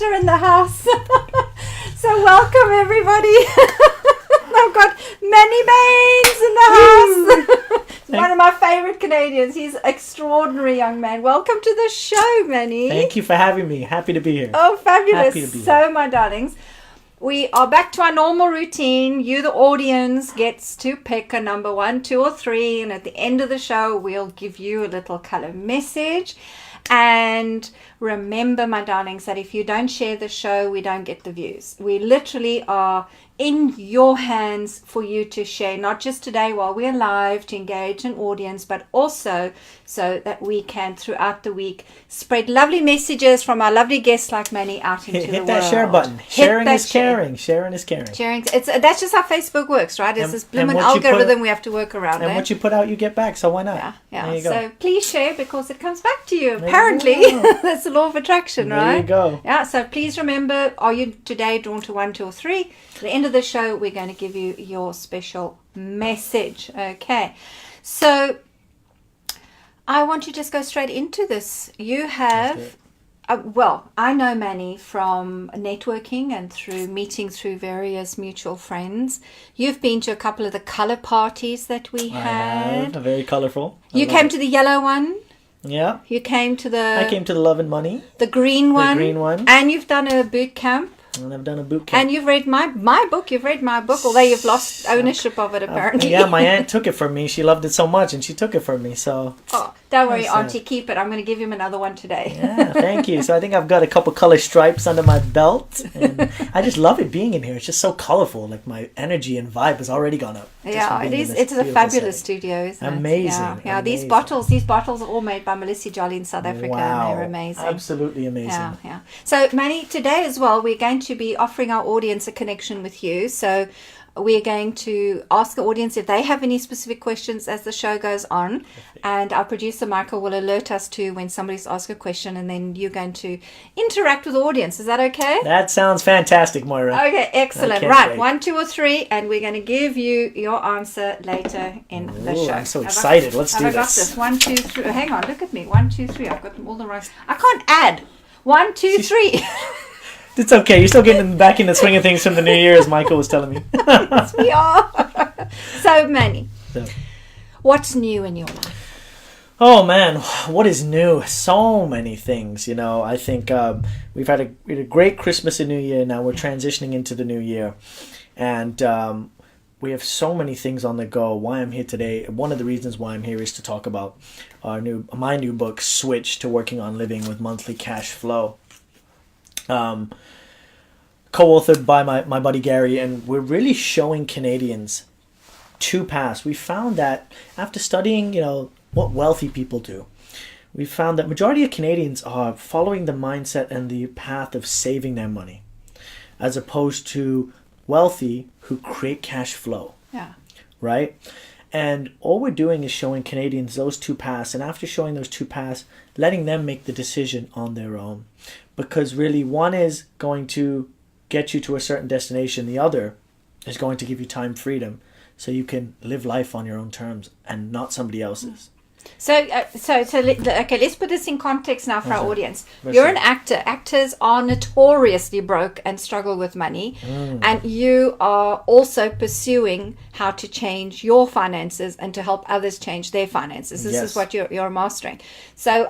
Magenta in the house. So welcome everybody. I've got Manny Bains in the house. One of my favorite Canadians. He's an extraordinary young man. Welcome to the show, Manny. Thank you for having me. Happy to be here. Oh, fabulous. Happy to be So, here. my darlings, we are back to our normal routine. You, the audience, gets to pick a number 1, 2, or 3. And at the end of the show, we'll give you a little color message. And remember, my darlings, that if you don't share the show, we don't get the views. We literally are in your hands for you to share, not just today while we're live to engage an audience, but also so that we can throughout the week spread lovely messages from our lovely guests like Manny out into the world. Hit that share button. Sharing is caring. Sharing is caring. That's just how Facebook works, right? It's this blooming algorithm we have to work around. And what you put out, you get back. So why not? Yeah. There you go. So please share because it comes back to you. Apparently, that's the law of attraction, right? There you go. Yeah. So please remember, are you today drawn to 1, 2, or 3? At the end of the show, we're going to give you your special message. Okay. So I want to just go straight into this. You have, I know Manny from networking and through meeting through various mutual friends. You've been to a couple of the color parties that we had. Very colorful. You came to the yellow one. Yeah. You came to I came to the Love and Money. The green one. The green one. And you've done a boot camp. And I've done a boot camp. And you've read my book. You've read my book, although you've lost ownership of it apparently. Yeah, my aunt took it from me. She loved it so much, and she took it from me. So. Oh, don't worry, Auntie, keep it. I'm going to give him another one today. Yeah, thank you. So I think I've got a couple color stripes under my belt, and I just love it being in here. It's just so colorful. Like my energy and vibe has already gone up. Yeah, it is. It's a fabulous studio, isn't it? Amazing. Yeah. These bottles are all made by Melissa Jolly in South Africa, wow. and they're amazing. Absolutely amazing. Yeah. So, Manny, today as well, we're going to be offering our audience a connection with you. So we're going to ask the audience if they have any specific questions as the show goes on. And our producer, Michael, will alert us to when somebody's asked a question, and then you're going to interact with the audience. Is that okay? That sounds fantastic, Moira. Okay, excellent. Right, wait. 1, 2, or 3, and we're going to give you your answer later in the show. I'm so excited. Let's do this. I got this. 1, 2, 3. Hang on, look at me. 1, 2, 3. I've got them all the right. I can't add. 1, 2, 3. It's okay. You're still getting back in the swing of things from the New Year, as Michael was telling me. Yes, we are. So, Manny, what's new in your life? Oh, man. What is new? So many things, I think we had a great Christmas and New Year. Now we're transitioning into the new year. And we have so many things on the go. Why I'm here today, one of the reasons why I'm here is to talk about my new book, Switch to Working on Living with Monthly Cash Flow. Co-authored by my buddy Gary, and we're really showing Canadians two paths. We found that after studying, what wealthy people do, we found that majority of Canadians are following the mindset and the path of saving their money, as opposed to wealthy who create cash flow. Yeah. Right? And all we're doing is showing Canadians those two paths, and after showing those two paths, letting them make the decision on their own. Because really, one is going to get you to a certain destination. The other is going to give you time freedom so you can live life on your own terms and not somebody else's. So let's put this in context now for our audience. You're an actor. Actors are notoriously broke and struggle with money. And you are also pursuing how to change your finances and to help others change their finances. This is what you're mastering. So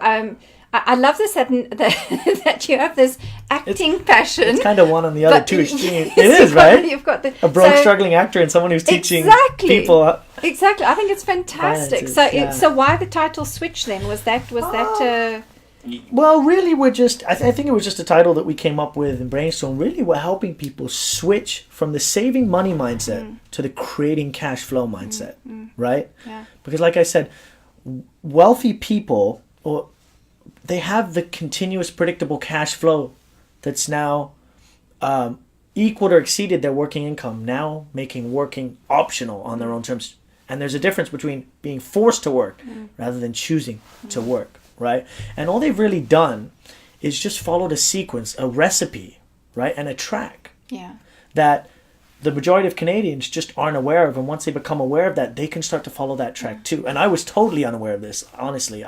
I love this that you have this acting passion. It's kind of one on the other two extremes. It is, right? You've got a broke, struggling actor and someone who's teaching people. Exactly. I think it's fantastic. So why the title Switch then? Was that Well, really, we're just... I think it was just a title that we came up with and brainstormed. Really, we're helping people switch from the saving money mindset to the creating cash flow mindset, right? Yeah. Because like I said, wealthy people... they have the continuous predictable cash flow that's now equaled or exceeded their working income, now making working optional on their own terms. And there's a difference between being forced to work rather than choosing to work, right? And all they've really done is just followed a sequence, a recipe, right? And a track that the majority of Canadians just aren't aware of. And once they become aware of that, they can start to follow that track too. And I was totally unaware of this, honestly.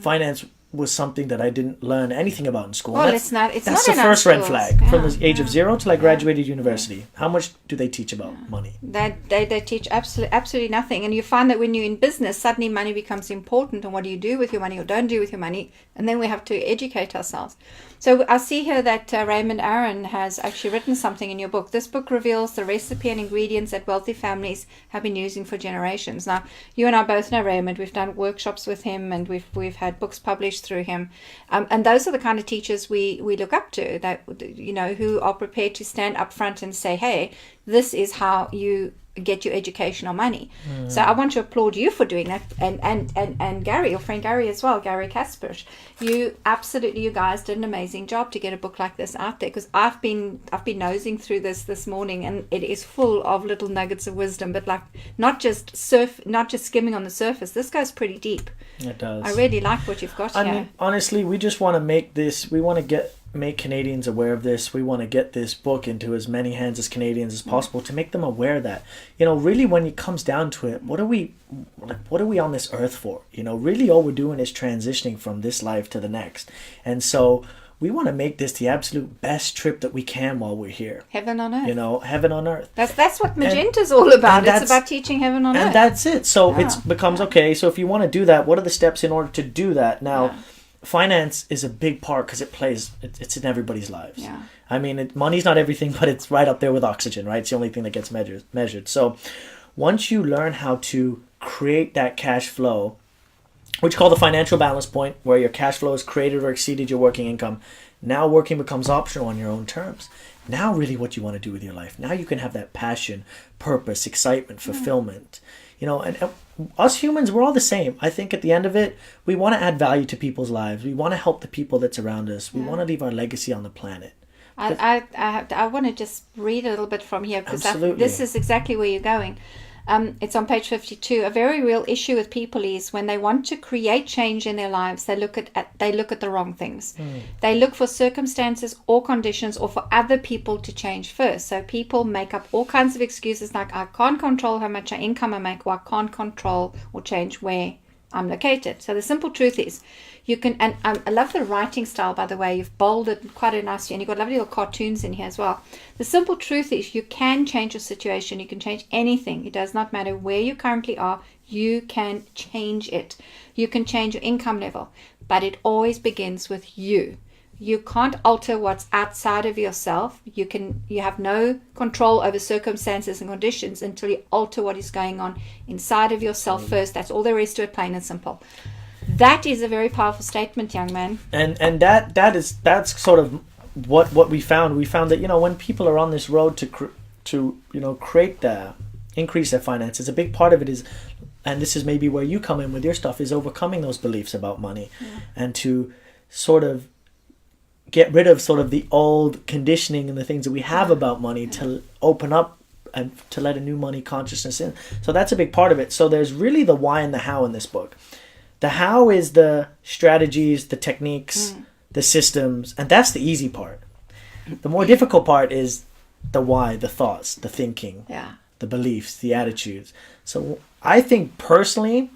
Finance was something that I didn't learn anything about in school. Well, that's, it's not. It's that's not the in our first red schools. flag. Yeah, From the age of 0 till I graduated Yeah. university. How much do they teach about money? They teach absolutely nothing, and you find that when you're in business, suddenly money becomes important, and what do you do with your money or don't do with your money, and then we have to educate ourselves. So I see here that Raymond Aaron has actually written something in your book. This book reveals the recipe and ingredients that wealthy families have been using for generations. Now, you and I both know Raymond. We've done workshops with him, and we've had books published through him. And those are the kind of teachers we look up to, that, you know, who are prepared to stand up front and say, hey, this is how you get your education on money. So I want to applaud you for doing that, and Gary, your friend Gary as well, Gary Kaspersch. You guys did an amazing job to get a book like this out there, because I've been nosing through this morning, and it is full of little nuggets of wisdom, but like not just skimming on the surface. This goes pretty deep. It does. I really like what you've got here. I mean, honestly, we just want to make Canadians aware of this. We want to get this book into as many hands as Canadians as possible, to make them aware that, you know, really when it comes down to it, what are we on this earth for? You know, really all we're doing is transitioning from this life to the next. And so we want to make this the absolute best trip that we can while we're here. Heaven on earth. You know, heaven on earth. That's what Magenta's all about. and It's about teaching heaven on earth. And that's it. So it becomes, okay, so if you want to do that, what are the steps in order to do that? Now, finance is a big part, because it's in everybody's lives. Yeah. I mean, money's not everything, but it's right up there with oxygen, right? It's the only thing that gets measured. So once you learn how to create that cash flow, which is called the financial balance point, where your cash flow has created or exceeded your working income, now working becomes optional on your own terms. Now really what you want to do with your life. Now you can have that passion, purpose, excitement, fulfillment. You know, and us humans, we're all the same. I think at the end of it, we want to add value to people's lives. We want to help the people that's around us. We want to leave our legacy on the planet. I want to just read a little bit from here, because this is exactly where you're going. It's on page 52. A very real issue with people is when they want to create change in their lives, they look at the wrong things. They look for circumstances or conditions, or for other people to change first. So people make up all kinds of excuses, like I can't control how much income I make, or I can't control or change where I'm located. So the simple truth is, you can, and I love the writing style, by the way. You've bolded quite a nicely, and you've got lovely little cartoons in here as well. The simple truth is, you can change your situation. You can change anything. It does not matter where you currently are. You can change it. You can change your income level, but it always begins with you. You can't alter what's outside of yourself. You have no control over circumstances and conditions until you alter what is going on inside of yourself first. That's all there is to it, plain and simple. That is a very powerful statement, young man. And that's sort of what we found. We found that, you know, when people are on this road to increase their finances, a big part of it is, and this is maybe where you come in with your stuff, is overcoming those beliefs about money, and to sort of get rid of sort of the old conditioning and the things that we have about money, to open up and to let a new money consciousness in. So that's a big part of it. So there's really the why and the how in this book. The how is the strategies, the techniques, the systems, and that's the easy part. The more difficult part is the why, the thoughts, the thinking, the beliefs, the attitudes. So I think personally,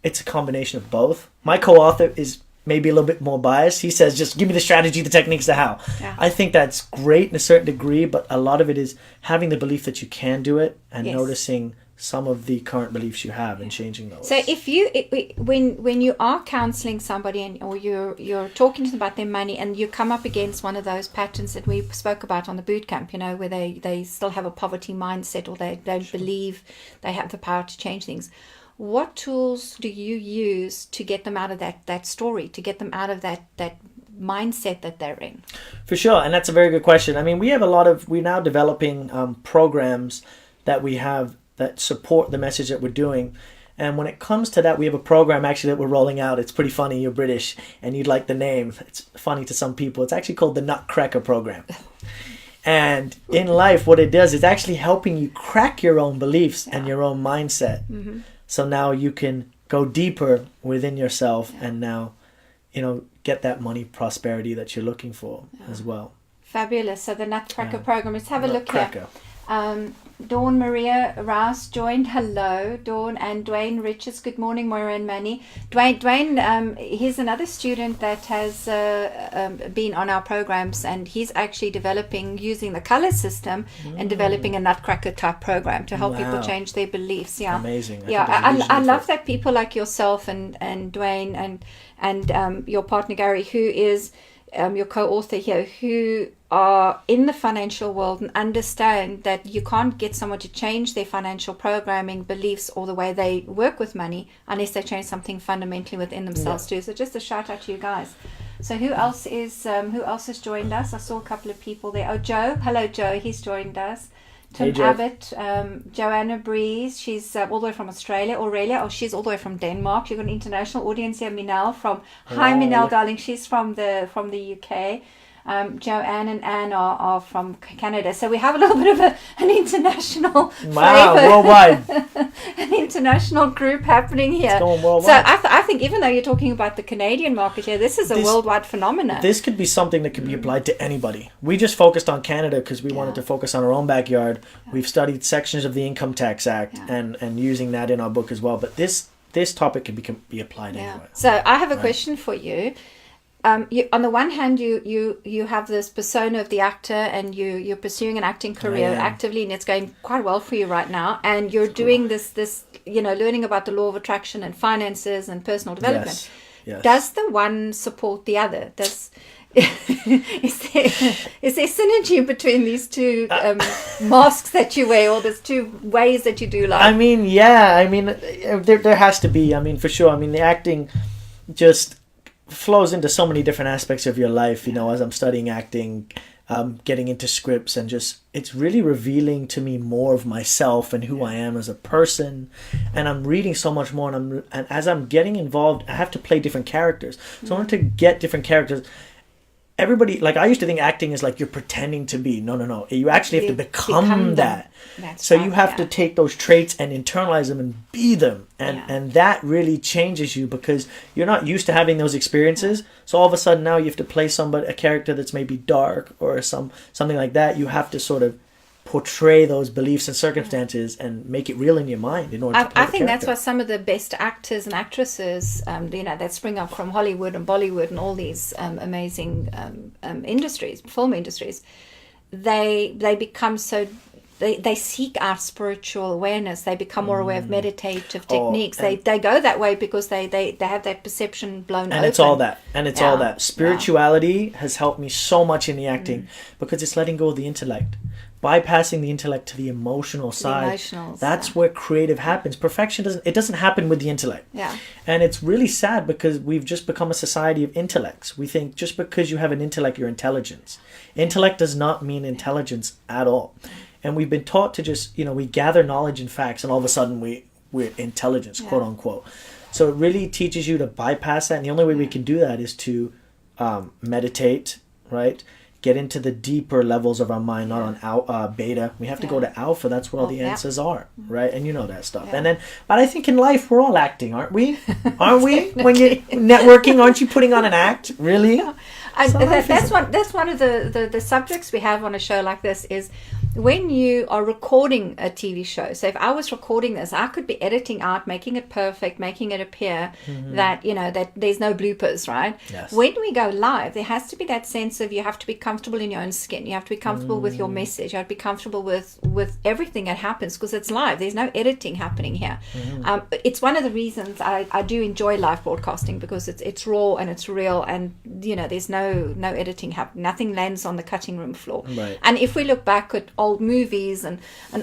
it's a combination of both. My co-author is maybe a little bit more biased. He says, just give me the strategy, the techniques, the how. Yeah. I think that's great in a certain degree, but a lot of it is having the belief that you can do it, and noticing some of the current beliefs you have and changing those. So if when you are counseling somebody, or you're talking to them about their money, and you come up against one of those patterns that we spoke about on the boot camp, you know, where they still have a poverty mindset, or they don't believe they have the power to change things, what tools do you use to get them out of that story, to get them out of that mindset that they're in? For sure, and that's a very good question. I mean, we're now developing programs that we have that support the message that we're doing. And when it comes to that, we have a program actually that we're rolling out. It's pretty funny. You're British and you'd like the name. It's funny to some people. It's actually called the Nutcracker Program. And in life, what it does is actually helping you crack your own beliefs and your own mindset. Mm-hmm. So now you can go deeper within yourself and now, you know, get that money prosperity that you're looking for as well. Fabulous. So the Nutcracker Program. Let's have a look here. Dawn Maria Rouse joined. Hello, Dawn. And Dwayne Richards. Good morning, Moira and Manny. Dwayne, he's another student that has been on our programs, and he's actually developing, using the color system, and developing a Nutcracker type program to help people change their beliefs. Yeah, amazing. I love that people like yourself and Dwayne and your partner Gary, who is your co-author here, who are in the financial world and understand that you can't get someone to change their financial programming, beliefs, or the way they work with money unless they change something fundamentally within themselves too. So just a shout out to you guys. So who else has joined us? I saw a couple of people there. Oh, Joe. Hello, Joe. He's joined us. Tim Abbott, Joanna Breeze, she's all the way from Australia. Aurelia, she's all the way from Denmark. You've got an international audience here. Minelle hi Minelle, darling. She's from the UK. Joanne and Anne are from Canada, so we have a little bit of an international flavor, worldwide, an international group happening here. It's going worldwide. So I think even though you're talking about the Canadian market here, this is a worldwide phenomenon. This could be something that could be applied to anybody. We just focused on Canada because we wanted to focus on our own backyard. We've studied sections of the Income Tax Act and using that in our book as well. But this topic can be applied anywhere. So I have a question for you. On the one hand, you have this persona of the actor, and you're pursuing an acting career actively, and it's going quite well for you right now. And you're doing this, learning about the law of attraction and finances and personal development. Yes. Does the one support the other? Is there synergy between these two masks that you wear, or there's two ways that you do life? I mean, there has to be. I mean, for sure. I mean, the acting just flows into so many different aspects of your life, as I'm studying acting, getting into scripts, and just it's really revealing to me more of myself and who I am as a person. And I'm reading so much more, and as I'm getting involved, I have to play different characters. So in order to get different characters, everybody, like, I used to think acting is like you're pretending to be. No. You actually have to become that. So you have to take those traits and internalize them and be them. And that really changes you, because you're not used to having those experiences. So all of a sudden now you have to play a character that's maybe dark or something like that. You have to sort of portray those beliefs and circumstances and make it real in your mind in order to play I think that's why some of the best actors and actresses, that spring up from Hollywood and Bollywood and all these amazing industries, film industries, they become so... They seek out spiritual awareness. They become more aware of meditative techniques. They go that way because they have that perception blown open. And it's all that. Spirituality has helped me so much in the acting because it's letting go of the intellect. Bypassing the intellect to the emotional side. That's where creative happens. Perfection doesn't happen with the intellect. Yeah. And it's really sad because we've just become a society of intellects. We think just because you have an intellect, you're intelligence. Intellect does not mean intelligence at all. And we've been taught to just, we gather knowledge and facts, and all of a sudden we're intelligence, quote unquote. So it really teaches you to bypass that. And the only way we can do that is to meditate, right? Get into the deeper levels of our mind, not on beta. We have to go to alpha. That's where all the answers are, right? And you know that stuff. And then, but I think in life we're all acting, aren't we? Aren't we? When you're networking, aren't you putting on an act? Really? That's one of the subjects we have on a show like this is when you are recording a TV show. So if I was recording this, I could be editing out, making it perfect, making it appear that that there's no bloopers, right? Yes. When we go live, there has to be that sense of you have to be comfortable in your own skin. You have to be comfortable with your message. You have to be comfortable with everything that happens because it's live. There's no editing happening here. It's one of the reasons I do enjoy live broadcasting because it's raw and it's real, and there's no editing happening. Nothing lands on the cutting room floor. Right. And if we look back at old movies and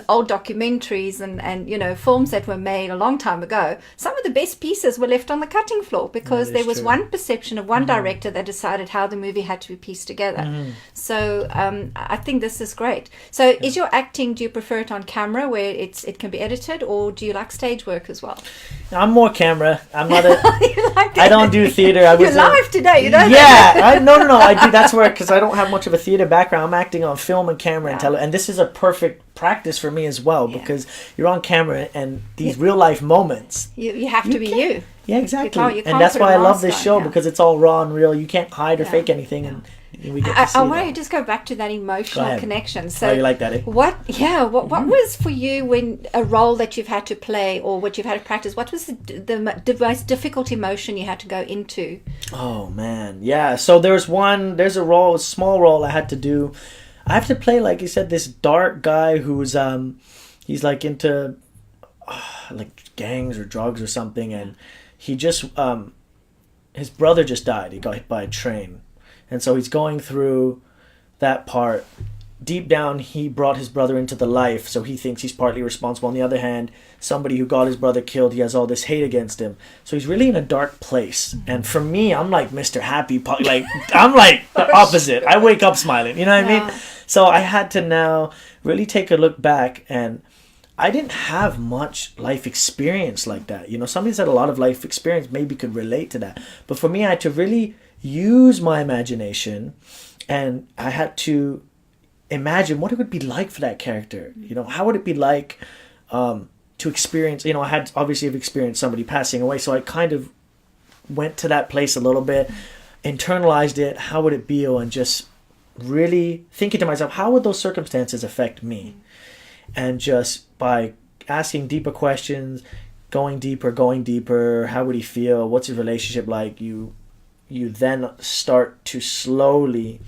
old documentaries and films that were made a long time ago, some of the best pieces were left on the cutting floor because there was one perception of one director that decided how the movie had to be pieced together. So I think this is great. So is your acting, do you prefer it on camera where it can be edited, or do you like stage work as well? I'm more camera. I'm not I don't do theater. You're live today, you know that? No. I do. That's where, because I don't have much of a theater background. I'm acting on film and camera and and this is a perfect practice for me as well because you're on camera and these real life moments. You have to be you. Yeah, exactly. You can't and that's why I love this show because it's all raw and real. You can't hide or fake anything, and we get to see I want to that. just go back to that emotional ahead. connection. So Oh, you like that, eh? what was for you when a role that you've had to play or what you've had to practice? What was the most difficult emotion you had to go into? Oh man, yeah. So there's a small role I had to do. I have to play, like you said, this dark guy who's he's like into like gangs or drugs or something, and he just his brother just died. He got hit by a train, and so he's going through that part. Deep down, he brought his brother into the life, so he thinks he's partly responsible. On the other hand, somebody who got his brother killed, he has all this hate against him. So he's really in a dark place. And for me, I'm like Mr. Happy. Like, I'm like the opposite. I wake up smiling. You know what I mean? So I had to now really take a look back, and I didn't have much life experience like that. You know, somebody said a lot of life experience maybe could relate to that. But for me, I had to really use my imagination, and I had to imagine what it would be like for that character. You know, how would it be like to experience, you know, I had obviously have experienced somebody passing away, so I kind of went to that place a little bit, internalized it, how would it be, and just really thinking to myself, how would those circumstances affect me? And just by asking deeper questions, going deeper, how would he feel, what's his relationship like, you then start to slowly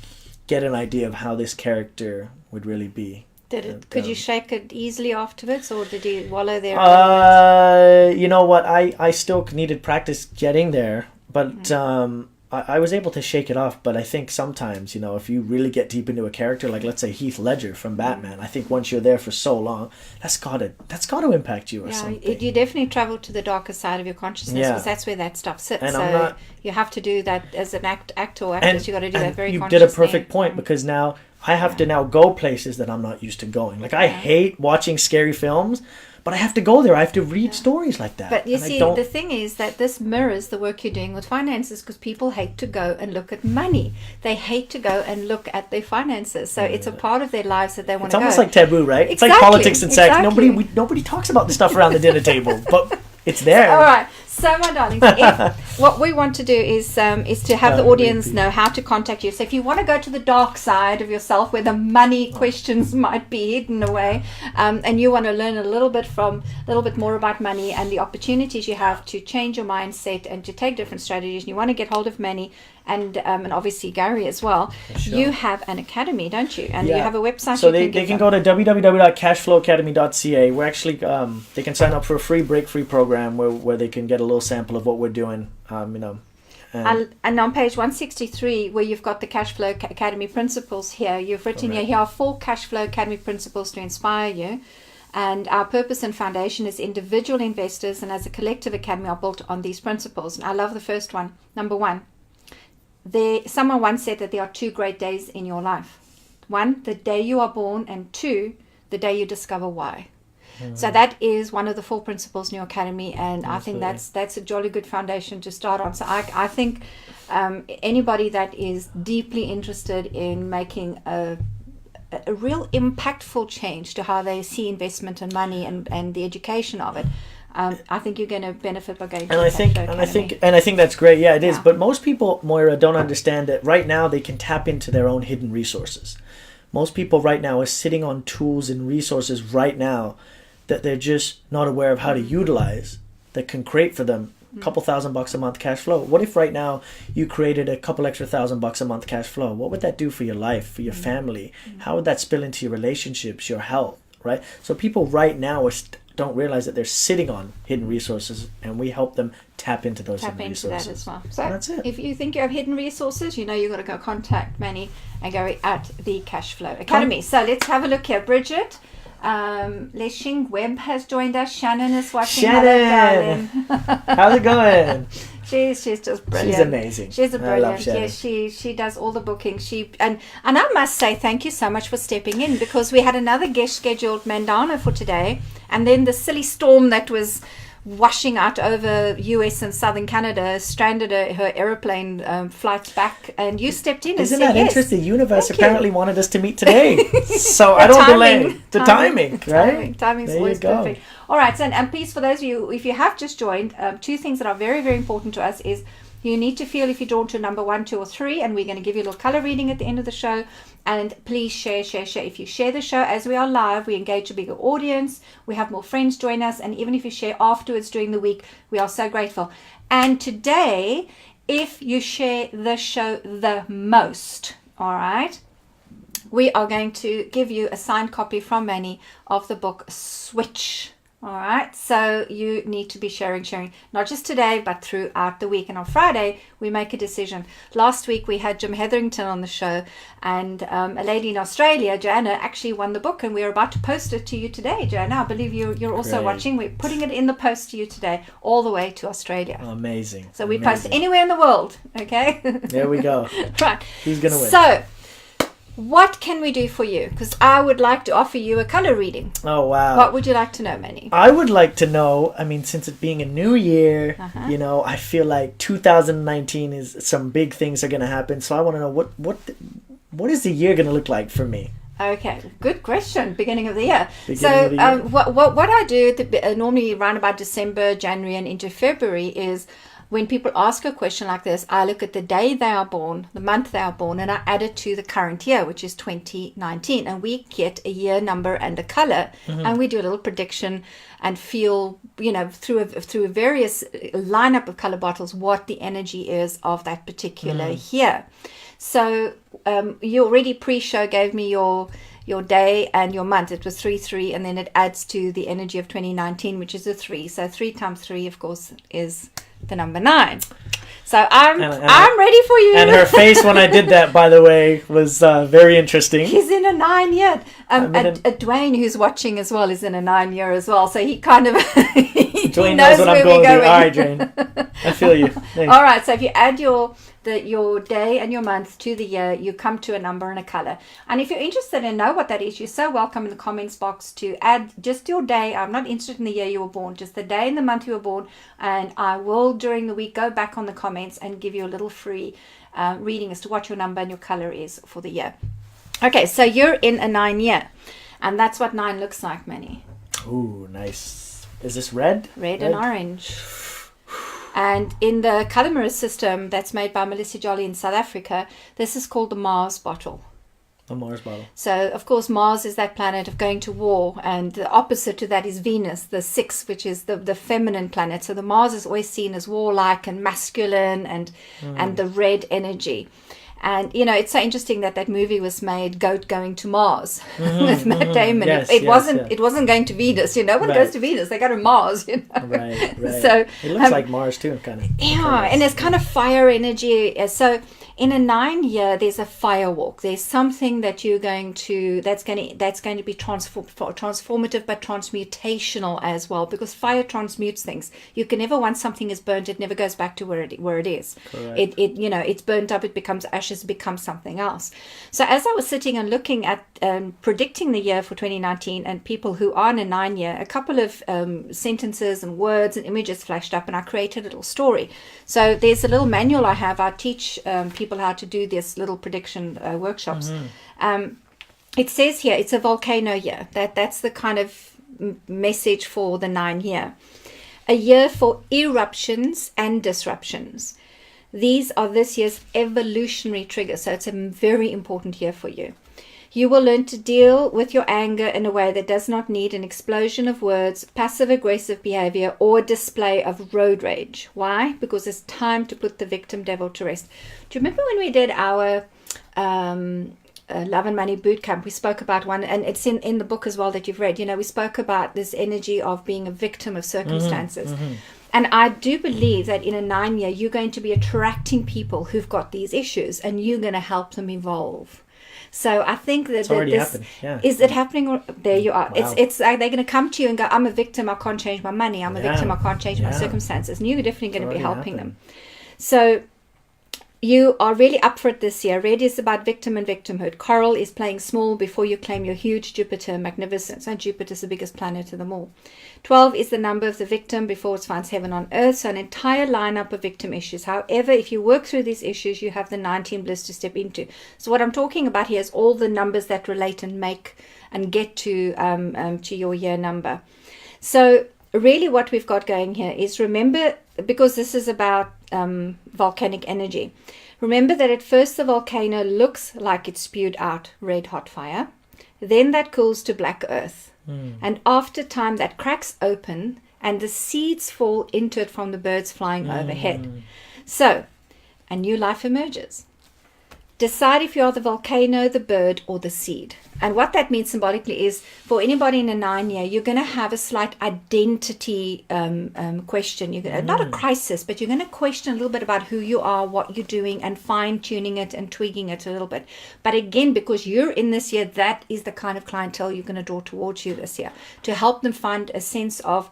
get an idea of how this character would really be. Could you shake it easily afterwards, or did you wallow there? You know what? I still needed practice getting there, but I was able to shake it off. But I think sometimes, you know, if you really get deep into a character, like let's say Heath Ledger from Batman, I think once you're there for so long, that's got to impact you or something. You definitely travel to the darker side of your consciousness, because that's where that stuff sits. And so you have to do that as an actor or actress. You got to do that very consciously. You did a perfect point, because now I have to now go places that I'm not used to going. Like I hate watching scary films, but I have to go there. I have to read stories like that. But you see, the thing is that this mirrors the work you're doing with finances, because people hate to go and look at money. They hate to go and look at their finances. So it's a part of their lives that they want to go. It's almost like taboo, right? It's like politics and sex. Nobody talks about this stuff around the dinner table, but it's there. All right. So, my darlings, what we want to do is to have the audience know how to contact you. So if you want to go to the dark side of yourself, where the money questions might be hidden away, and you want to learn a little bit more about money and the opportunities you have to change your mindset and to take different strategies, and you want to get hold of Manny and obviously Gary as well, you have an academy, don't you? And you have a website. So they can go to www.cashflowacademy.ca. We're actually they can sign up for a free break-free program where they can get a little sample of what we're doing. You know. And on page 163, where you've got the Cashflow Academy principles here, you've written here are 4 Cashflow Academy principles to inspire you. And our purpose and foundation as individual investors and as a collective academy are built on these principles. And I love the first one. Number 1. Someone once said that there are 2 great days in your life. 1, the day you are born, and 2, the day you discover why. So that is one of the 4 principles in your academy, and absolutely. I think that's a jolly good foundation to start on. So I think anybody that is deeply interested in making a real impactful change to how they see investment and money and the education of it, I think you're going to benefit by going to the Academy. I think that's great. Yeah, it is. But most people, Moira, don't understand that right now they can tap into their own hidden resources. Most people right now are sitting on tools and resources right now that they're just not aware of how to utilize, that can create for them a couple $1,000 a month cash flow. What if right now you created a couple extra $1,000 a month cash flow? What would that do for your life, for your family? How would that spill into your relationships, your health, right? So people right now don't realize that they're sitting on hidden resources, and we help them tap into those hidden resources. That as well. So that's it. If you think you have hidden resources, you know you've got to go contact Manny and Gary at the Cashflow Academy. So let's have a look here. Bridget Leshing Webb has joined us. Shannon is watching. Shannon! How's it going? She's just brilliant. She's amazing. She's a brilliant. I love Shannon. Yes, she does all the booking. And I must say thank you so much for stepping in, because we had another guest scheduled, Mandana, for today, and then the silly storm that was washing out over US and southern Canada stranded her aeroplane flights back, and you stepped in. Isn't and said that interesting? The universe apparently wanted us to meet today, so I don't delay. The timing, right? Timing's always perfect. All right, and please, for those of you, if you have just joined, 2 things that are very, very important to us is You need to feel if you're drawn to number 1, 2, or 3, and we're going to give you a little color reading at the end of the show. And please share. If you share the show as we are live, we engage a bigger audience. We have more friends join us. And even if you share afterwards during the week, we are so grateful. And today, if you share the show the most, all right, we are going to give you a signed copy from Manny of the book Switch. All right, so you need to be sharing, not just today, but throughout the week. And on Friday, we make a decision. Last week, we had Jim Hetherington on the show, and a lady in Australia, Joanna, actually won the book, and we're about to post it to you today, Joanna. I believe you're also Great. Watching. We're putting it in the post to you today, all the way to Australia. Amazing. So we post anywhere in the world, okay? There we go. Right. Who's going to win? So, what can we do for you? Because I would like to offer you a color reading. Oh, wow. What would you like to know, Manny? I would like to know, I mean, since it being a new year, you know, I feel like 2019 is some big things are going to happen. So I want to know what is the year going to look like for me? Okay, good question. Beginning of the year. Beginning of the year. What I do normally around about December, January, and into February is when people ask a question like this, I look at the day they are born, the month they are born, and I add it to the current year, which is 2019. And we get a year number and a color, and we do a little prediction and feel, you know, through a various lineup of color bottles, what the energy is of that particular year. So you already pre-show gave me your day and your month. It was 3-3, and then it adds to the energy of 2019, which is a 3. So 3 times 3, of course, is the number 9. So I'm ready for you. And her face when I did that, by the way, was very interesting. He's in a 9 year. Dwayne, who's watching as well, is in a 9 year as well. So he kind of Dwayne knows what I'm going through. All right, Jane. I feel you. Thanks. All right. So if you add your day and your month to the year, you come to a number and a color. And if you're interested in know what that is, you're so welcome in the comments box to add just your day. I'm not interested in the year you were born, just the day and the month you were born. And I will during the week go back on the comments and give you a little free reading as to what your number and your color is for the year. Okay, so you're in a 9 year, and that's what 9 looks like, Manny. Ooh, nice. Is this red? Red and orange. And in the color mirror system that's made by Melissa Jolly in South Africa, this is called the Mars bottle. The Mars bottle. So, of course, Mars is that planet of going to war, and the opposite to that is Venus, the 6, which is the feminine planet. So the Mars is always seen as warlike and masculine and the red energy. And, you know, it's so interesting that movie was made, Goat Going to Mars, with Matt Damon. Yes, it wasn't going to Venus. You know, no one goes to Venus. They go to Mars, you know. Right. So it looks like Mars, too, kind of. Yeah, and there's kind of fire energy. So in a 9 year, there's a fire walk. There's something that you're going to, that's going to be transformative, but transmutational as well, because fire transmutes things. You can never, once something is burnt, it never goes back to where it is. Correct. It you know, it's burnt up, it becomes ashes, becomes something else. So as I was sitting and looking at predicting the year for 2019, and people who are in a 9 year, a couple of sentences and words and images flashed up, and I created a little story. So there's a little manual I have. I teach people how to do this little prediction workshops. It says here it's a volcano year. That's the kind of message for the 9 year. A year for eruptions and disruptions. These are this year's evolutionary triggers, so it's a very important year for you. You will learn to deal with your anger in a way that does not need an explosion of words, passive-aggressive behavior, or display of road rage. Why? Because it's time to put the victim devil to rest. Do you remember when we did our Love and Money boot camp? We spoke about one, and it's in the book as well that you've read. You know, we spoke about this energy of being a victim of circumstances. And I do believe that in a 9 year, you're going to be attracting people who've got these issues, and you're going to help them evolve. So I think that happened. Yeah. Is it happening? There you are. Wow. It's like they're going to come to you and go, I'm a victim, I can't change my money. I'm a victim, I can't change my circumstances. And you're definitely going to be helping them. So you are really up for it this year. Red is about victim and victimhood. Coral is playing small before you claim your huge Jupiter magnificence. And Jupiter's the biggest planet of them all. 12 is the number of the victim before it finds heaven on earth. So an entire lineup of victim issues. However, if you work through these issues, you have the 19 bliss to step into. So what I'm talking about here is all the numbers that relate and make and get to your year number. So really what we've got going here is, remember, because this is about volcanic energy, remember that at first the volcano looks like it spewed out red hot fire. Then that cools to black earth. And after time, that cracks open and the seeds fall into it from the birds flying overhead. So a new life emerges. Decide if you are the volcano, the bird, or the seed. And what that means symbolically is, for anybody in a 9-year, you're going to have a slight identity question. You're gonna, not a crisis, but you're going to question a little bit about who you are, what you're doing, and fine-tuning it and tweaking it a little bit. But again, because you're in this year, that is the kind of clientele you're going to draw towards you this year, to help them find a sense of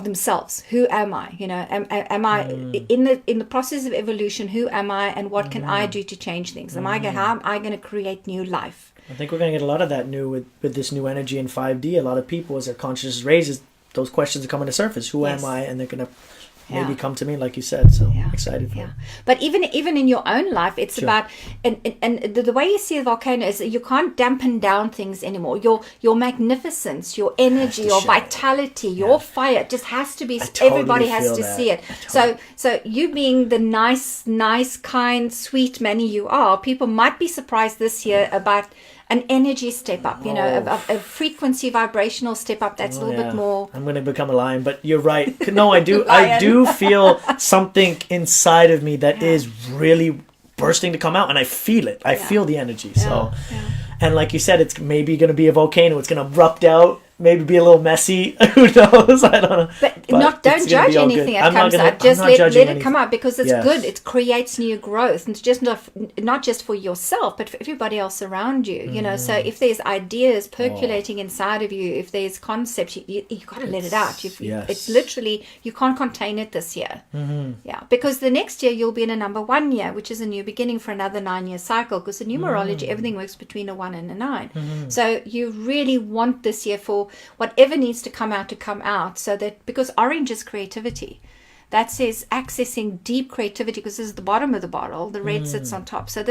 themselves. Who am I? You know, am I in the process of evolution? Who am I, and what can I do to change things? How am I going to create new life? I think we're going to get a lot of that new with this new energy in 5D. A lot of people, as their consciousness raises, those questions are coming to surface. Who am I? And they're going to maybe come to me, like you said. So excited for it. But even in your own life, it's about, and the way you see a volcano is that you can't dampen down things anymore. Your magnificence, your energy, your vitality, your fire, it just has to be, everybody has to see it. So you being the nice, kind, sweet Manny you are, people might be surprised this year about an energy step up, you know, a frequency vibrational step up that's a little bit more. I'm going to become a lion, but you're right. No, I do. I do feel something inside of me that is really bursting to come out, and I feel it. I feel the energy. So, and like you said, it's maybe going to be a volcano. It's going to erupt out. Maybe be a little messy. Who knows? I don't know. But don't judge anything that comes out. Just let it come out, because it's good. It creates new growth. And it's just not just for yourself, but for everybody else around you. You know, so if there's ideas percolating inside of you, if there's concepts, you got to let it out. It's literally, you can't contain it this year. Yeah, because the next year you'll be in a number 1 year, which is a new beginning for another 9-year cycle, because the numerology, everything works between a 1 and a 9. So you really want this year for whatever needs to come out, so that, because orange is creativity, that says accessing deep creativity, because this is the bottom of the bottle, the red sits on top. So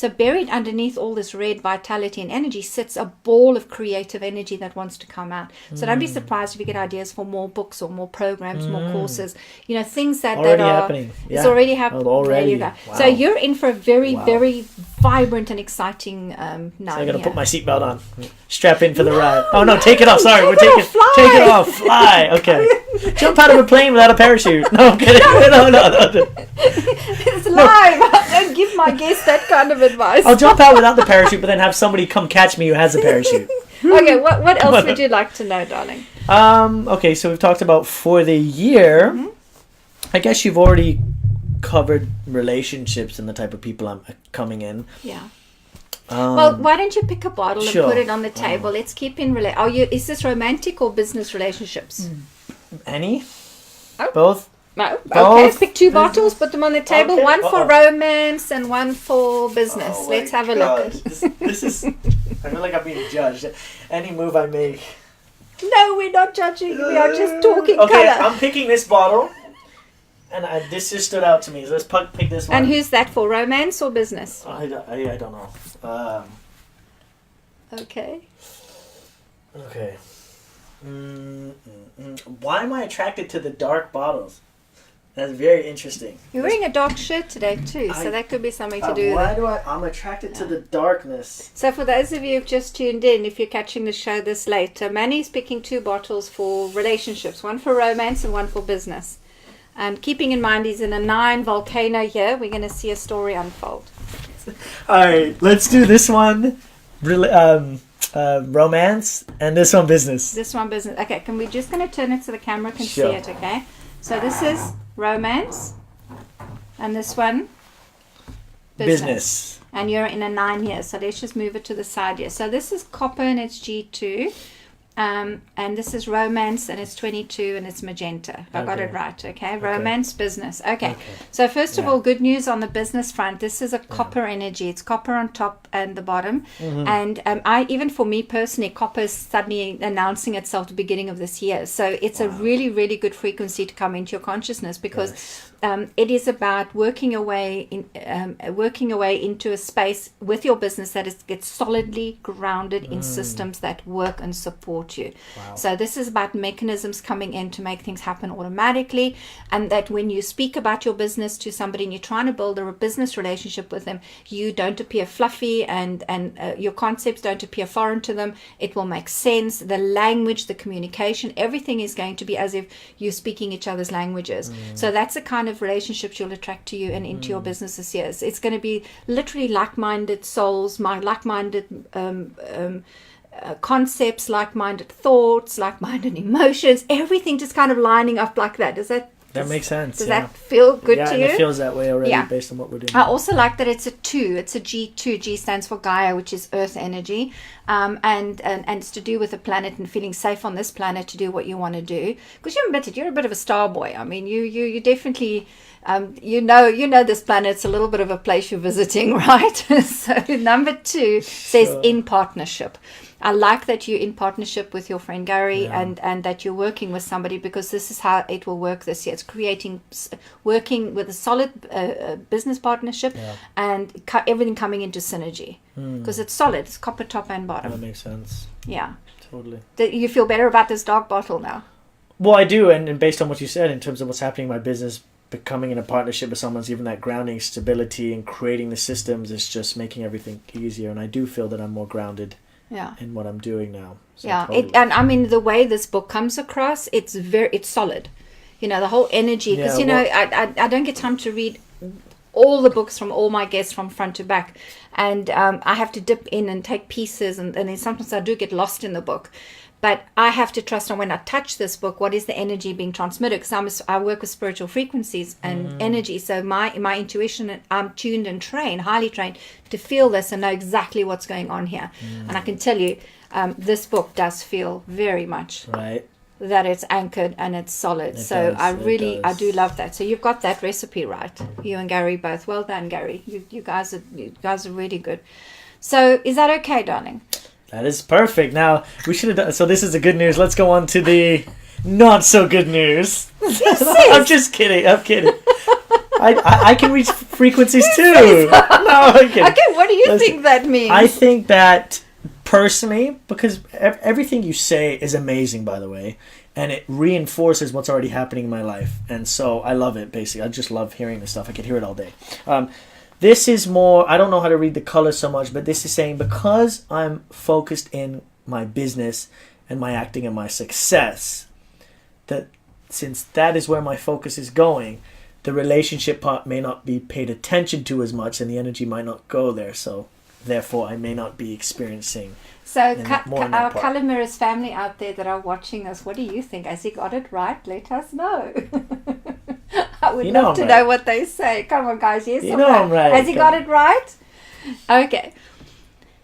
buried underneath all this red vitality and energy sits a ball of creative energy that wants to come out. So don't be surprised if you get ideas for more books or more programs, more courses, you know, things that are happening. It's already happening. There you go. Wow. So you're in for a very, very vibrant and exciting night. So I got to put my seatbelt on, strap in for the ride. Oh no, take it off. Sorry, take it off. Fly. Okay. Jump out of a plane without a parachute. No, I'm kidding. No. It's live. Don't give my guests that kind of advice. I'll jump out without the parachute, but then have somebody come catch me who has a parachute. Okay, what else would you like to know, darling? Okay, so we've talked about for the year. I guess you've already covered relationships and the type of people I'm coming in. Yeah. Well, why don't you pick a bottle and put it on the table? Let's keep in is this romantic or business relationships? Any? Both? No. Okay, pick 2 bottles, put them on the table. Okay. One for romance and one for business. Let's have a look. This is... I feel like I'm being judged. Any move I make. No, we're not judging. We are just talking Okay, color. I'm picking this bottle. And this just stood out to me. So let's pick this one. And who's that for? Romance or business? I don't know. Okay. Okay. Why am I attracted to the dark bottles? That's very interesting. You're wearing a dark shirt today too, so that could be something to do with it. I'm attracted to the darkness. So for those of you who've just tuned in, if you're catching the show this late, Manny's picking 2 bottles for relationships, one for romance and one for business. And keeping in mind he's in a 9 volcano here, we're going to see a story unfold. All right, let's do this one. Romance, and this one business. This one business. Okay, we're just going to turn it so the camera can see it, okay? So this is romance, and this one business. And you're in a 9 years, so let's just move it to the side here. So this is copper and it's G2. And this is romance and it's 22 and it's magenta. I got it right, okay? Romance, business. Okay. So first of all, good news on the business front. This is a copper energy. It's copper on top and the bottom. And even for me personally, copper is suddenly announcing itself at the beginning of this year. So it's a really, really good frequency to come into your consciousness, because it is about working away into a space with your business that gets solidly grounded in systems that work and support you. Wow. So this is about mechanisms coming in to make things happen automatically, and that when you speak about your business to somebody and you're trying to build a business relationship with them, you don't appear fluffy, and your concepts don't appear foreign to them. It will make sense. The language, the communication, everything is going to be as if you're speaking each other's languages. So that's the kind of relationships you'll attract to you and into your business this year. It's going to be literally like-minded souls, like-minded concepts, like-minded thoughts, like-minded emotions, everything just kind of lining up like that. That makes sense. Does that feel good to you? Yeah, it feels that way already based on what we're doing. I also like that it's a 2. It's a G2. G stands for Gaia, which is Earth energy. And it's to do with the planet and feeling safe on this planet to do what you want to do. Because you're a bit of a star boy. I mean, you definitely, you know this planet's a little bit of a place you're visiting, right? So number 2 says in partnership. I like that you're in partnership with your friend Gary, and that you're working with somebody, because this is how it will work this year. It's working with a solid business partnership, and everything coming into synergy, because it's solid. It's copper top and bottom. That makes sense. Yeah. Totally. You feel better about this dark bottle now? Well, I do, and based on what you said in terms of what's happening in my business, becoming in a partnership with someone's even that grounding stability and creating the systems is just making everything easier, and I do feel that I'm more grounded in what I'm doing now. So totally. And I mean, the way this book comes across, it's solid. The whole energy, because I don't get time to read all the books from all my guests from front to back, and I have to dip in and take pieces, and then sometimes I do get lost in the book. But I have to trust on when I touch this book, what is the energy being transmitted? Because I work with spiritual frequencies and energy. So my intuition, I'm tuned and highly trained to feel this and know exactly what's going on here. And I can tell you, this book does feel very much that it's anchored and it's solid. I do love that. So you've got that recipe right. You and Gary both. Well done, Gary. You guys are really good. So is that okay, darling? That is perfect. Now, we should have done... So this is the good news. Let's go on to the not so good news. I'm just kidding. I can reach frequencies too. No, I'm kidding. Okay, what do you think that means? I think that, personally, because everything you say is amazing, by the way, and it reinforces what's already happening in my life. And so I love it, basically. I just love hearing this stuff. I could hear it all day. This is more, I don't know how to read the colors so much, but this is saying, because I'm focused in my business and my acting and my success, that since that is where my focus is going, the relationship part may not be paid attention to as much, and the energy might not go there. So therefore, I may not be experiencing. So our Color Mirrors family out there that are watching us, what do you think? Has he got it right? Let us know. I would love to know what they say. Come on, guys. Yes or no? I'm right. Has he got it right? Okay.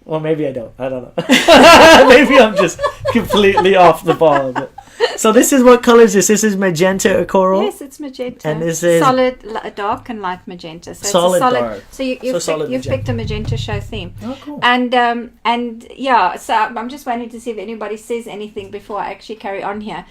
Well, maybe I don't. I don't know. Maybe I'm just completely off the ball. But. So this is what color is this? This is magenta or coral? Yes, it's magenta. And this is solid, dark, and light magenta. So solid, it's a solid dark. So you've picked a magenta show theme. Oh, cool. And yeah. So I'm just waiting to see if anybody says anything before I actually carry on here.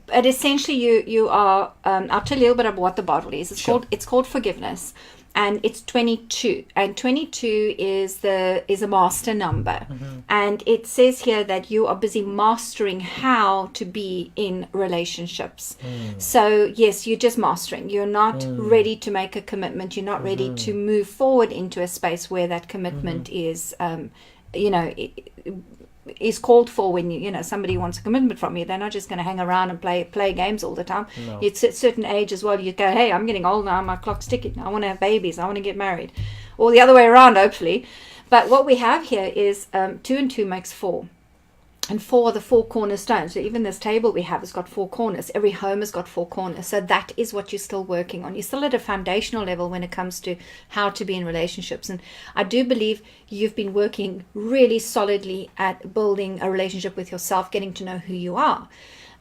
But essentially, you are. I'll tell you a little bit about what the bottle is. It's called Forgiveness, and it's 22. And 22 is a master number, and it says here that you are busy mastering how to be in relationships. So yes, you're just mastering. You're not ready to make a commitment. You're not ready to move forward into a space where that commitment is, is called for. When somebody wants a commitment from you, they're not just going to hang around and play games all the time. No. It's at a certain age as well. You go, hey, I'm getting old now, my clock's ticking, I want to have babies, I want to get married, or the other way around, hopefully. But what we have here is 2 and 2 makes 4, and 4 are the 4 cornerstones. So even this table we have has got 4 corners. Every home has got 4 corners. So that is what you're still working on. You're still at a foundational level when it comes to how to be in relationships. And I do believe you've been working really solidly at building a relationship with yourself, getting to know who you are.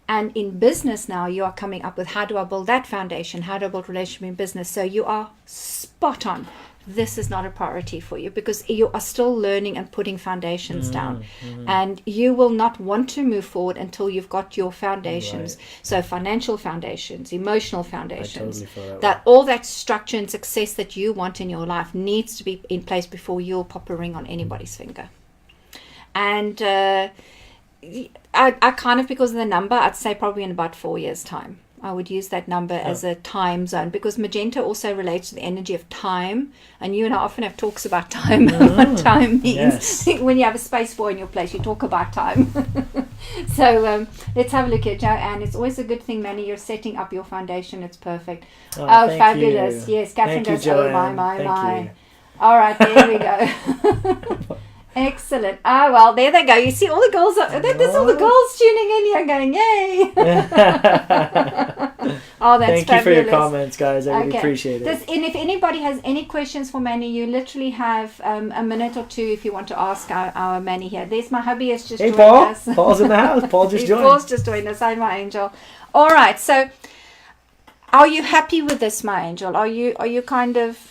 And in business now, you are coming up with, how do I build that foundation? How do I build relationship in business? So you are spot on. this is not a priority for you, because you are still learning and putting foundations down, and you will not want to move forward until you've got your foundations. So financial foundations, emotional foundations, I totally feel that all that structure and success that you want in your life needs to be in place before you'll pop a ring on anybody's finger. And I kind of, because of the number, I'd say probably in about 4 years' time. I would use that number as a time zone, because Magenta also relates to the energy of time. And you and I often have talks about time, what time means. Yes. When you have a space boy in your place, you talk about time. So let's have a look at Joanne. It's always a good thing, Manny. You're setting up your foundation. It's perfect. Oh fabulous. You. Yes, Catherine goes, oh, my. All right, there we go. Excellent. Oh, well, there they go. You see all the girls, there's all the girls tuning in here going, yay. Oh, that's Thank you for your comments, guys. I really appreciate it. And if anybody has any questions for Manny, you literally have a minute or two if you want to ask our Manny here. There's my hubby has just joined us. Paul's in the house. Paul just joined. Paul's just joined us. Hi, my angel. All right. So are you happy with this, my angel? Are you kind of...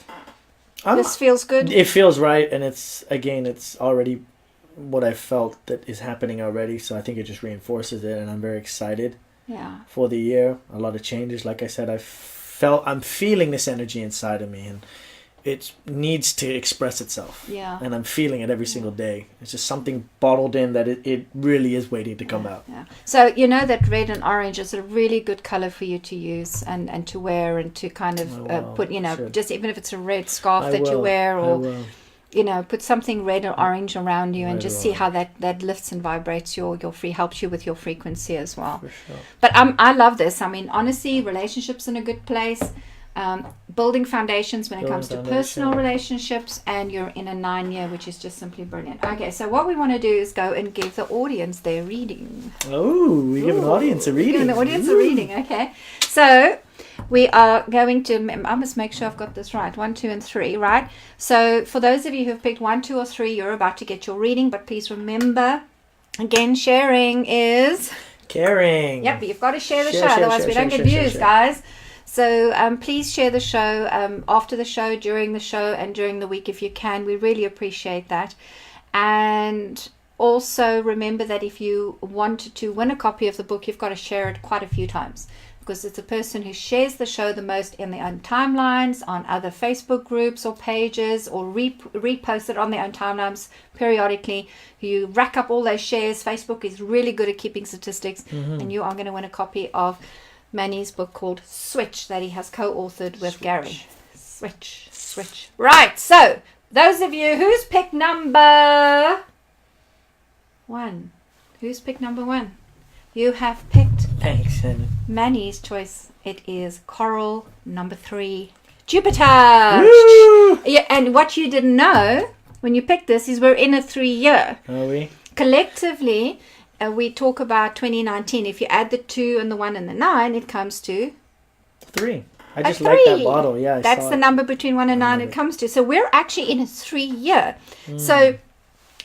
This feels good? It feels right, and it's already what I felt that is happening already, so I think it just reinforces it, and I'm very excited for the year. A lot of changes. Like I said, I'm feeling this energy inside of me, and it needs to express itself. Yeah. And I'm feeling it every single day. It's just something bottled in that it really is waiting to come out. Yeah. So you know that red and orange is a really good color for you to use and to wear, and to kind of put, just even if it's a red scarf you wear, or put something red or orange around you, and just see how that lifts and vibrates helps you with your frequency as well. For sure. But I love this. I mean, honestly, relationships in a good place. Building foundations when it comes to personal relationships, and you're in a 9-year, which is just simply brilliant. Okay, so what we want to do is go and give the audience their reading. We give an audience a reading. Giving the audience a reading, okay. So we are going to, I must make sure I've got this right, 1, 2, and 3, right? So for those of you who've picked 1, 2, or 3, you're about to get your reading, but please remember, again, sharing is... caring. Yep, you've got to share the show, otherwise we don't get views, guys. So please share the show after the show, during the show, and during the week if you can. We really appreciate that. And also remember that if you wanted to win a copy of the book, you've got to share it quite a few times, because it's the person who shares the show the most in their own timelines, on other Facebook groups or pages, or repost it on their own timelines periodically. You rack up all those shares. Facebook is really good at keeping statistics, and you are going to win a copy of Manny's book called Switch that he has co-authored with Gary. Switch. Right, so those of you who's picked number 1. Who's picked number 1? You have picked Manny's choice. It is Coral number 3, Jupiter. Woo! Yeah, and what you didn't know when you picked this is we're in a 3-year. Are we? Collectively, we talk about 2019. If you add the 2 and the 1 and the 9, it comes to 3. I just like that bottle. Yeah, that's the number between 1 and 9 it comes to. So we're actually in a 3-year. So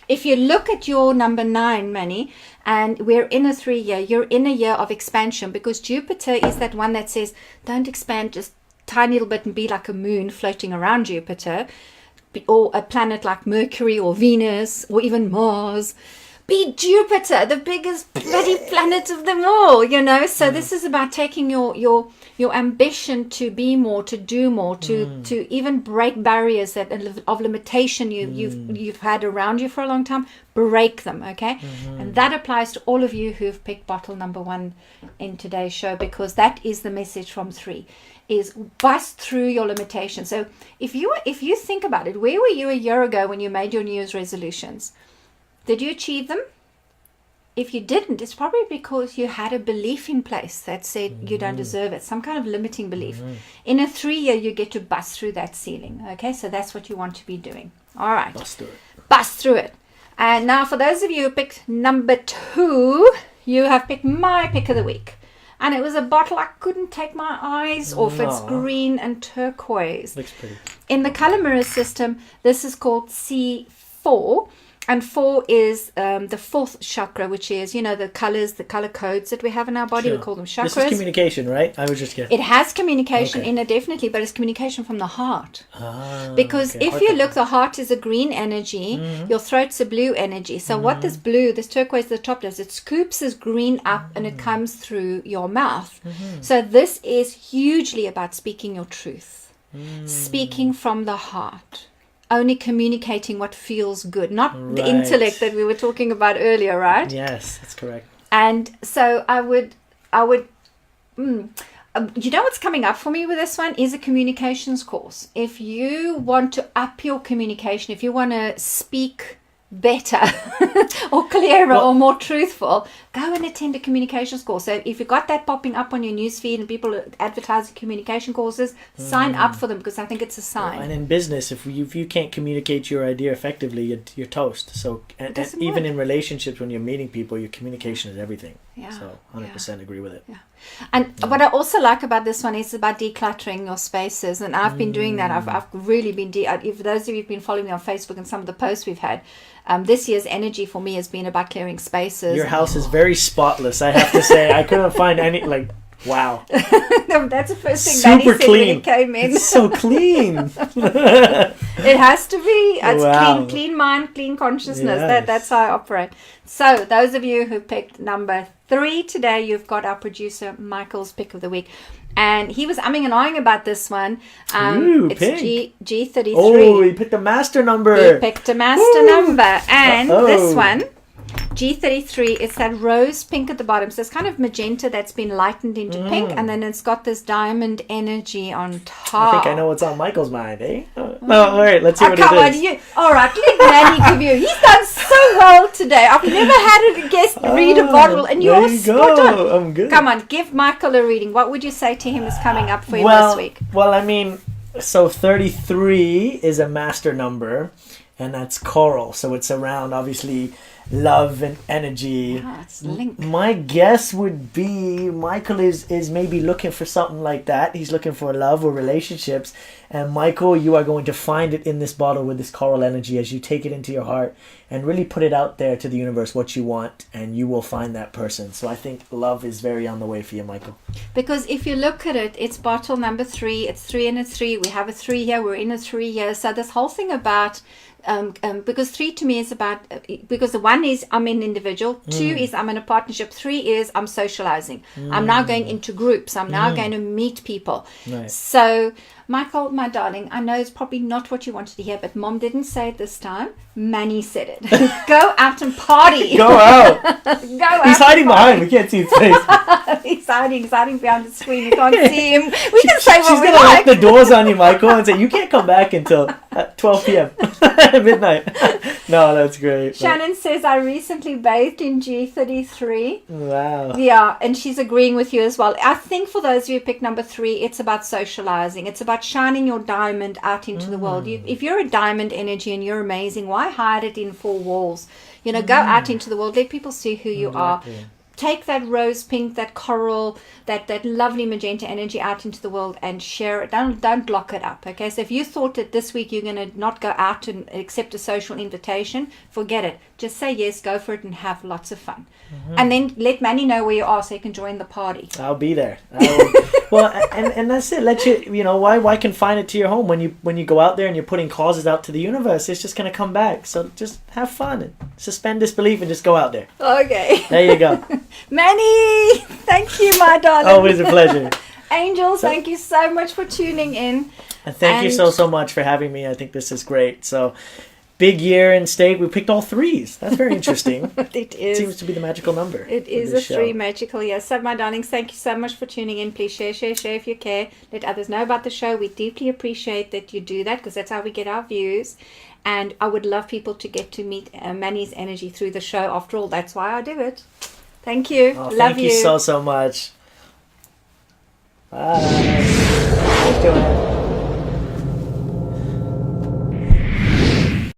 if you look at your number 9, Manny, and we're in a 3-year, you're in a year of expansion, because Jupiter is that one that says, don't expand just tiny little bit and be like a moon floating around Jupiter, or a planet like Mercury or Venus or even Mars. Be Jupiter, the biggest bloody planet of them all, So this is about taking your ambition to be more, to do more, to even break barriers that of limitation you've had around you for a long time. Break them, okay? And that applies to all of you who've picked bottle number 1 in today's show, because that is the message from 3, is bust through your limitations. So if you think about it, where were you a year ago when you made your New Year's resolutions? Did you achieve them? If you didn't, it's probably because you had a belief in place that said you don't deserve it, some kind of limiting belief. In a 3-year, you get to bust through that ceiling. Okay, so that's what you want to be doing. All right. Bust through it. And now for those of you who picked number 2, you have picked my pick of the week. And it was a bottle I couldn't take my eyes off. It's green and turquoise. Looks pretty. In the color mirror system, this is called C4. And 4 is the 4th chakra, which is, the color codes that we have in our body. Sure. We call them chakras. This is communication, right? I was just kidding. It has communication Okay. in it, definitely, but it's communication from the heart. Ah, Because okay. if you look, the heart is a green energy, your throat's a blue energy. So what this blue, this turquoise at the top does, it scoops this green up and it comes through your mouth. So this is hugely about speaking your truth, speaking from the heart. Only communicating what feels good, not the Right. intellect that we were talking about earlier, right? Yes, that's correct. And so I would, what's coming up for me with this one is a communications course. If you want to up your communication, if you want to speak better or clearer or more truthful, go and attend a communications course. So if you've got that popping up on your newsfeed and people advertising communication courses, sign up for them, because I think it's a sign. And in business, if you can't communicate your idea effectively, you're toast. So and even in relationships, when you're meeting people, your communication is everything. Yeah. So 100% agree with it. Yeah. And what I also like about this one is about decluttering your spaces, and I've been doing that. I've really been if those of you who've been following me on Facebook and some of the posts we've had, this year's energy for me has been about clearing spaces. Your house is very spotless, I have to say. I couldn't find any, wow. No, that's the first thing Super Manny said clean. when he came in. It's so clean. It has to be. It's Wow. clean mind, clean consciousness. Yes. That's how I operate. So those of you who picked number 3 today, you've got our producer Michael's pick of the week. And he was umming and ahhing about this one. Ooh, it's pink. G33. Oh, he picked a master number. He picked a master number. And this one, G33, it's that rose pink at the bottom. So it's kind of magenta that's been lightened into pink. And then it's got this diamond energy on top. I think I know what's on Michael's mind, eh? All right, let's see what come on, it is. all right, let Manny give you. He's done so well today. I've never had a guest read a bottle, and you're there you spot on. go. I'm good. Come on, give Michael a reading. What would you say to him is coming up for him this week? Well, I mean, so 33 is a master number, and that's coral. So it's around, obviously, love and energy. Ah, it's linked. My guess would be Michael is maybe looking for something like that. He's looking for love or relationships. And Michael, you are going to find it in this bottle with this coral energy as you take it into your heart and really put it out there to the universe, what you want, and you will find that person. So I think love is very on the way for you, Michael. Because if you look at it, it's bottle number 3. It's 3 and a 3. We have a 3 here. We're in a 3 here. So this whole thing about because 3 to me is about, because the 1 is I'm an individual, 2 is I'm in a partnership, 3 is I'm socializing. I'm now going into groups. I'm now going to meet people. Right. So Michael, my darling, I know it's probably not what you wanted to hear, but Mom didn't say it this time. Manny said it. Go out and party. Go out. Go out. He's hiding behind. We can't see his face. He's hiding behind the screen. You can't see him. We can say what She's we going to lock like. the doors on you, Michael, and say, you can't come back until 12 p.m. midnight. No, that's great. Shannon says, I recently bathed in G33. Wow. Yeah, and she's agreeing with you as well. I think for those of you who pick number 3, it's about socializing. It's about shining your diamond out into the world. If you're a diamond energy and you're amazing, why hide it in 4 walls? Go out into the world. Let people see who you are. Take that rose pink, that coral, that lovely magenta energy out into the world and share it. Don't lock it up, okay? So if you thought that this week you're going to not go out and accept a social invitation, forget it. Just say yes, go for it, and have lots of fun. And then let Manny know where you are so he can join the party. I'll be there. Well, and that's it. Let you know why confine it to your home when you go out there and you're putting causes out to the universe. It's just going to come back. So just have fun and suspend disbelief and just go out there. Okay. There you go. Manny, thank you, my darling. Always a pleasure. Angels, thank you so much for tuning in. And thank you so much for having me. I think this is great. So, big year in state. We picked all 3s. That's very interesting. It is. Seems to be the magical number. It is a 3 magical year. So, my darlings, thank you so much for tuning in. Please share if you care. Let others know about the show. We deeply appreciate that you do that, because that's how we get our views. And I would love people to get to meet Manny's energy through the show. After all, that's why I do it. Thank you. Love you so much. Bye. Keep doing it.